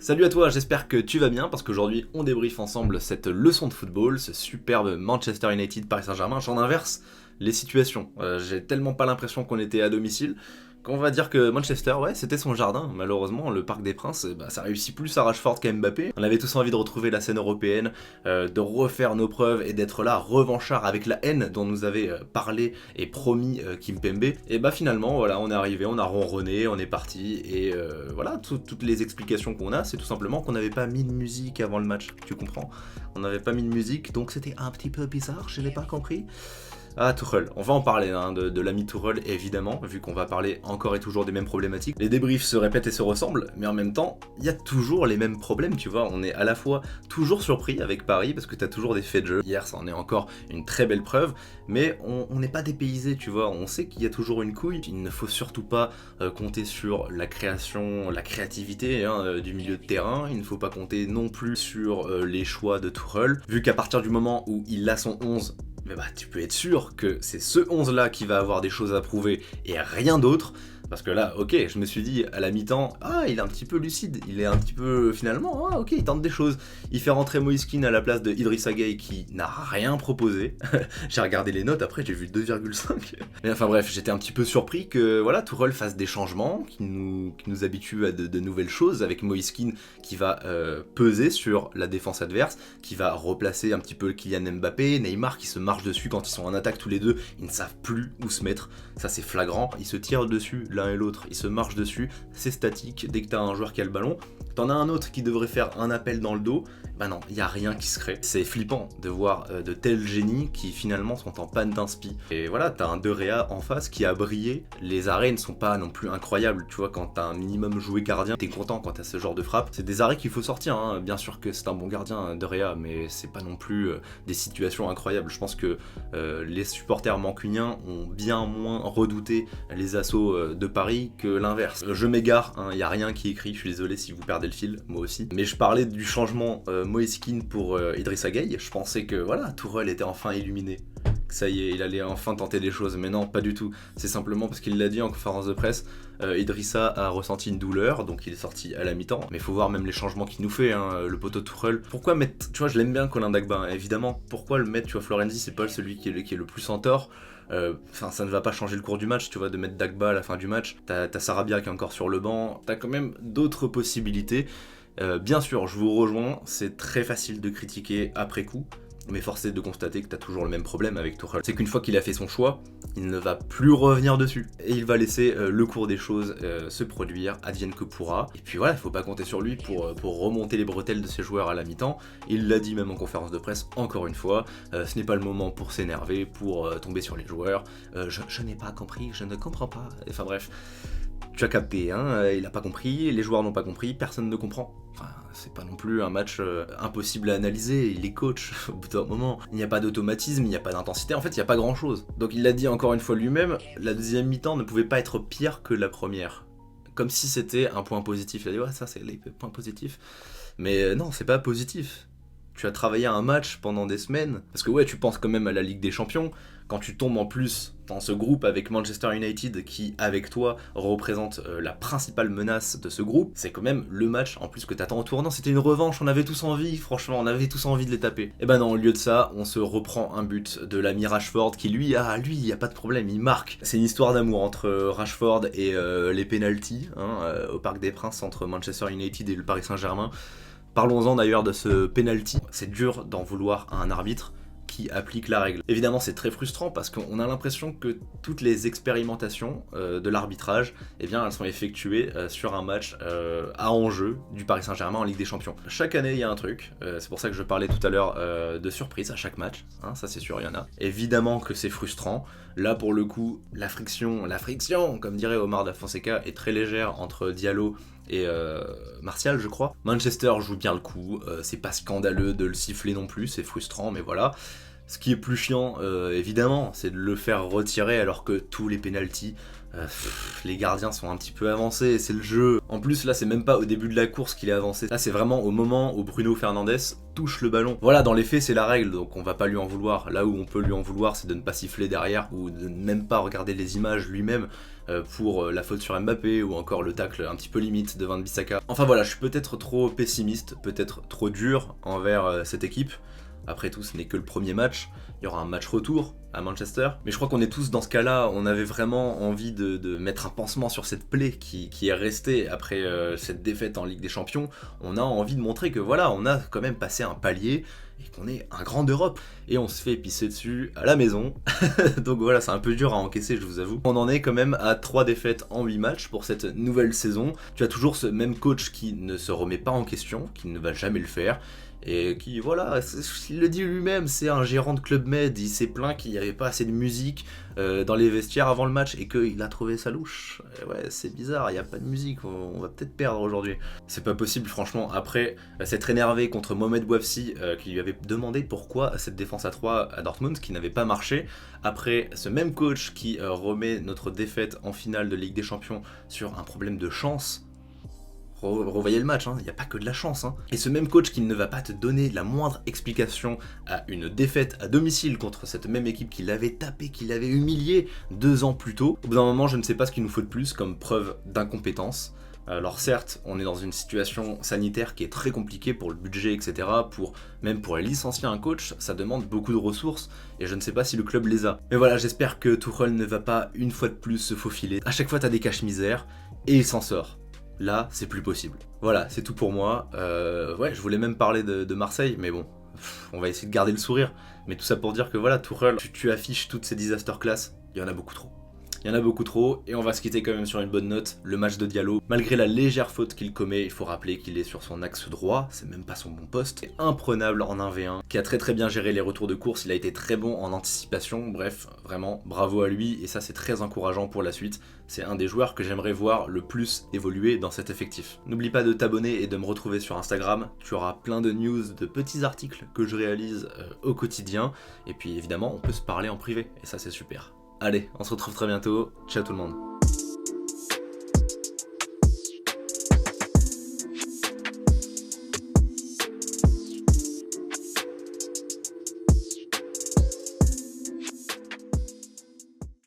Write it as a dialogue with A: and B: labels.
A: Salut à toi, j'espère que tu vas bien parce qu'aujourd'hui on débriefe ensemble cette leçon de football, ce superbe Manchester United Paris Saint-Germain. J'en inverse les situations. J'ai tellement pas l'impression qu'on était à domicile qu'on va dire que Manchester, ouais, c'était son jardin. Malheureusement, le Parc des Princes, ça réussit plus à Rashford qu'à Mbappé. On avait tous envie de retrouver la scène européenne, de refaire nos preuves et d'être là, revanchard avec la haine dont nous avait parlé et promis Kimpembe. Et bah finalement, voilà, on est arrivé, on a ronronné, on est parti et voilà, toutes les explications qu'on a, c'est tout simplement qu'on n'avait pas mis de musique avant le match. Tu comprends? On n'avait pas mis de musique, donc c'était un petit peu bizarre, je n'ai pas compris. Ah, Tuchel, on va en parler de l'ami Tuchel évidemment, vu qu'on va parler encore et toujours des mêmes problématiques. Les débriefs se répètent et se ressemblent, mais en même temps, il y a toujours les mêmes problèmes, tu vois. On est à la fois toujours surpris avec Paris, parce que t'as toujours des faits de jeu. Hier, ça en est encore une très belle preuve, mais on n'est pas dépaysé, tu vois. On sait qu'il y a toujours une couille. Il ne faut surtout pas compter sur la création, la créativité du milieu de terrain. Il ne faut pas compter non plus sur les choix de Tuchel, vu qu'à partir du moment où il a son 11, mais bah tu peux être sûr que c'est ce 11 là qui va avoir des choses à prouver et rien d'autre. Parce que là, ok, je me suis dit à la mi-temps, ah, il est un petit peu lucide, il est un petit peu finalement, ah, ok, il tente des choses. Il fait rentrer Moise Kean à la place de Idrissa Gueye qui n'a rien proposé. J'ai regardé les notes, après j'ai vu 2,5. Mais enfin bref, j'étais un petit peu surpris que voilà, Tourelle fasse des changements, qui nous habitue à de nouvelles choses, avec Moise Kean qui va peser sur la défense adverse, qui va replacer un petit peu Kylian Mbappé, Neymar qui se marche dessus quand ils sont en attaque tous les deux, ils ne savent plus où se mettre, ça c'est flagrant, ils se tirent dessus l'un et l'autre, ils se marchent dessus, c'est statique, dès que t'as un joueur qui a le ballon, t'en as un autre qui devrait faire un appel dans le dos, bah non, il y a rien qui se crée. C'est flippant de voir de tels génies qui finalement sont en panne d'inspi. Et voilà, t'as un De Gea en face qui a brillé, les arrêts ne sont pas non plus incroyables, tu vois, quand t'as un minimum joué gardien, t'es content quand t'as ce genre de frappe. C'est des arrêts qu'il faut sortir, hein. Bien sûr que c'est un bon gardien, De Gea, mais c'est pas non plus des situations incroyables. Je pense que les supporters mancuniens ont bien moins redouté les assauts de Paris que l'inverse. Je m'égare, il y a rien qui est écrit, je suis désolé si vous perdez le fil, moi aussi. Mais je parlais du changement Moise Kean pour Idrissa Gueye, je pensais que voilà, Tourelle était enfin illuminé. Ça y est, il allait enfin tenter des choses, mais non, pas du tout. C'est simplement parce qu'il l'a dit en conférence de presse, Idrissa a ressenti une douleur, donc il est sorti à la mi-temps. Mais faut voir même les changements qu'il nous fait, le poteau Tourelle. Pourquoi mettre, tu vois, je l'aime bien Colin Dagba, évidemment. Pourquoi le mettre, tu vois, Florenzi, c'est pas celui qui est le plus en tort. Enfin, ça ne va pas changer le cours du match, tu vois, de mettre Dagba à la fin du match. T'as Sarabia qui est encore sur le banc, t'as quand même d'autres possibilités. Bien sûr, je vous rejoins, c'est très facile de critiquer après coup, mais force est de constater que t'as toujours le même problème avec Tuchel. C'est qu'une fois qu'il a fait son choix, il ne va plus revenir dessus. Et il va laisser le cours des choses se produire, advienne que pourra. Et puis voilà, il faut pas compter sur lui pour remonter les bretelles de ses joueurs à la mi-temps. Il l'a dit même en conférence de presse, encore une fois, ce n'est pas le moment pour s'énerver, pour tomber sur les joueurs. Je n'ai pas compris, je ne comprends pas. Enfin bref. Tu as capté, il a pas compris, les joueurs n'ont pas compris, personne ne comprend. Enfin, c'est pas non plus un match impossible à analyser, il est coach au bout d'un moment. Il n'y a pas d'automatisme, il n'y a pas d'intensité, en fait il n'y a pas grand chose. Donc il l'a dit encore une fois lui-même, la deuxième mi-temps ne pouvait pas être pire que la première. Comme si c'était un point positif. Il a dit ouais ça c'est les points positifs. Mais non, c'est pas positif. Tu as travaillé un match pendant des semaines, parce que ouais, tu penses quand même à la Ligue des Champions, quand tu tombes en plus dans ce groupe avec Manchester United qui, avec toi, représente la principale menace de ce groupe, c'est quand même le match en plus que t'attends au tournant. C'était une revanche, on avait tous envie, franchement, on avait tous envie de les taper. Et ben non, au lieu de ça, on se reprend un but de l'ami Rashford qui lui, y a pas de problème, il marque. C'est une histoire d'amour entre Rashford et les pénaltys au Parc des Princes entre Manchester United et le Paris Saint-Germain. Parlons-en d'ailleurs de ce penalty. C'est dur d'en vouloir à un arbitre qui applique la règle. Évidemment, c'est très frustrant parce qu'on a l'impression que toutes les expérimentations de l'arbitrage, eh bien, elles sont effectuées sur un match à enjeu du Paris Saint-Germain en Ligue des Champions. Chaque année, il y a un truc. C'est pour ça que je parlais tout à l'heure de surprise à chaque match. Ça, c'est sûr, il y en a. Évidemment que c'est frustrant. Là, pour le coup, la friction, comme dirait Omar Da Fonseca, est très légère entre Diallo et Martial, je crois. Manchester joue bien le coup, c'est pas scandaleux de le siffler non plus, c'est frustrant, mais voilà. Ce qui est plus chiant, évidemment, c'est de le faire retirer alors que tous les pénaltys, les gardiens sont un petit peu avancés, c'est le jeu. En plus, là, c'est même pas au début de la course qu'il est avancé. Là, c'est vraiment au moment où Bruno Fernandes touche le ballon. Voilà, dans les faits, c'est la règle, donc on va pas lui en vouloir. Là où on peut lui en vouloir, c'est de ne pas siffler derrière ou de ne même pas regarder les images lui-même pour la faute sur Mbappé ou encore le tacle un petit peu limite de Van Bissaka. Enfin voilà, je suis peut-être trop pessimiste, peut-être trop dur envers cette équipe. Après tout, ce n'est que le premier match. Il y aura un match retour à Manchester. Mais je crois qu'on est tous dans ce cas-là. On avait vraiment envie de mettre un pansement sur cette plaie qui est restée après cette défaite en Ligue des Champions. On a envie de montrer que voilà, on a quand même passé un palier et qu'on est un grand d'Europe. Et on se fait pisser dessus à la maison. Donc voilà, c'est un peu dur à encaisser, je vous avoue. On en est quand même à 3 défaites en 8 matchs pour cette nouvelle saison. Tu as toujours ce même coach qui ne se remet pas en question, qui ne va jamais le faire. Et qui, voilà, il le dit lui-même, c'est un gérant de Club Med, il s'est plaint qu'il n'y avait pas assez de musique dans les vestiaires avant le match et qu'il a trouvé ça louche. Et ouais, c'est bizarre, il n'y a pas de musique, on va peut-être perdre aujourd'hui. C'est pas possible, franchement, après s'être énervé contre Mohamed Bouafsi qui lui avait demandé pourquoi cette défense à 3 à Dortmund qui n'avait pas marché, après ce même coach qui remet notre défaite en finale de Ligue des Champions sur un problème de chance. Revoyez le match, il n'y a pas que de la chance. Et ce même coach qui ne va pas te donner la moindre explication à une défaite à domicile contre cette même équipe qui l'avait tapé, qui l'avait humilié 2 ans plus tôt. Au bout d'un moment, je ne sais pas ce qu'il nous faut de plus comme preuve d'incompétence. Alors certes, on est dans une situation sanitaire qui est très compliquée pour le budget, etc. Même pour licencier un coach, ça demande beaucoup de ressources et je ne sais pas si le club les a. Mais voilà, j'espère que Tuchel ne va pas une fois de plus se faufiler. À chaque fois, t'as des caches-misères et il s'en sort. Là, c'est plus possible. Voilà, c'est tout pour moi. Ouais, je voulais même parler de Marseille, mais bon, on va essayer de garder le sourire. Mais tout ça pour dire que voilà, Tuchel, tu affiches toutes ces disaster class, il y en a beaucoup trop. Il y en a beaucoup trop, et on va se quitter quand même sur une bonne note. Le match de Diallo, malgré la légère faute qu'il commet, il faut rappeler qu'il est sur son axe droit, c'est même pas son bon poste, est imprenable en 1v1, qui a très bien géré les retours de course, il a été très bon en anticipation, bref, vraiment, bravo à lui, et ça c'est très encourageant pour la suite. C'est un des joueurs que j'aimerais voir le plus évoluer dans cet effectif. N'oublie pas de t'abonner et de me retrouver sur Instagram, tu auras plein de news, de petits articles que je réalise au quotidien, et puis évidemment on peut se parler en privé, et ça c'est super. Allez, on se retrouve très bientôt. Ciao tout le monde.